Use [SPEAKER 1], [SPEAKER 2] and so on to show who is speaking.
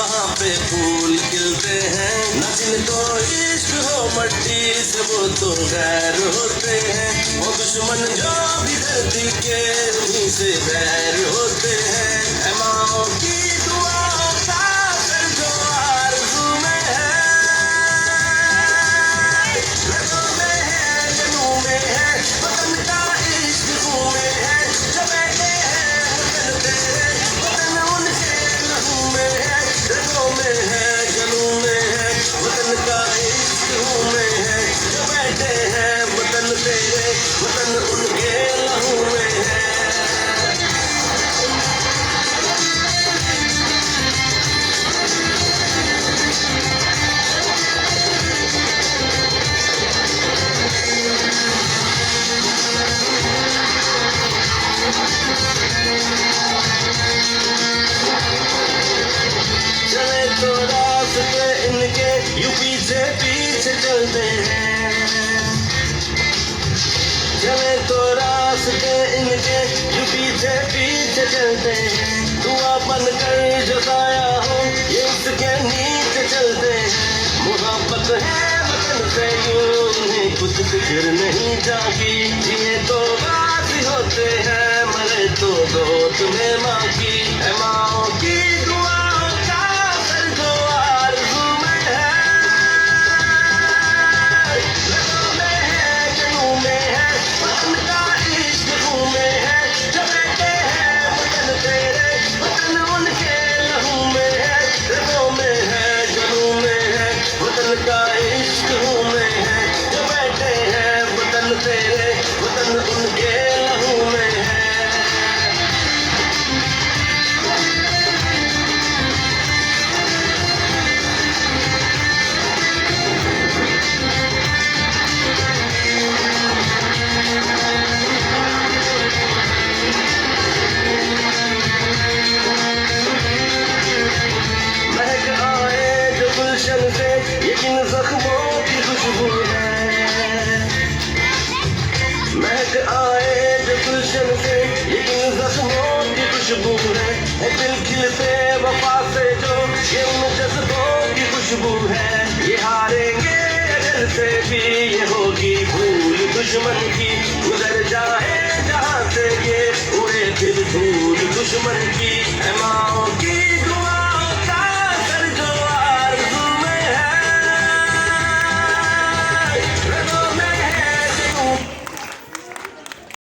[SPEAKER 1] वहाँ पे फूल खिलते हैं। न जिनको इश्क हो मट्टी से वो तो गैर होते हैं। वो दुश्मन जो भी धरती के उन्हीं से बैर होते हैं। ऐ माओ की दुआओं का असर जो आरज़ू में है, रगों में है, जनों में है, वतन का इश्क खून में है। जो बैठे हैं वतन तेरे, वतन उनके लहू में है, रगों में है, जनों में है, वतन का इश्क खून में है। जो बैठे हैं वतन तेरे, वतन उनके लहू में है। चले तो रास्ते इनके यूं पीछे पीछे चलते हैं। चले तो रास्ते इनके यूं पीछे पीछे चलते हैं। दुआ बनकर जो साया हो ये उसके नीचे चलते हैं। मोहब्बत है वतन से यूं उन्हें कुछ फिक्र नहीं जागी। जिए तो गाजी होते हैं, मरे तो दो तुम्हें माँ की। ऐ माओ की दुआओं का असर जो आरज़ू में है, रगों में है, जनों में है, वतन का इश्क खून में है। जो बैठे हैं वतन तेरे, वतन उनके लहू में है, रगों में है, जनों में है, वतन का इश्क खून में है। जो बैठे हैं वतन तेरे, वतन उनके लहू में है। महक आए जो गुलशन से ये किन जख्मों की खुशबू है। महक आए जो गुलशन से ये किन जख्मों की खुशबू है। दिल खिलते वफा से जो ये उन जज्बों की खुशबू है। ये हारेंगे दिल से भी ये होगी भूल दुश्मन की। गुजर जाए जहाँ से ये उड़े फिर धूल दुश्मन की। ऐ माओ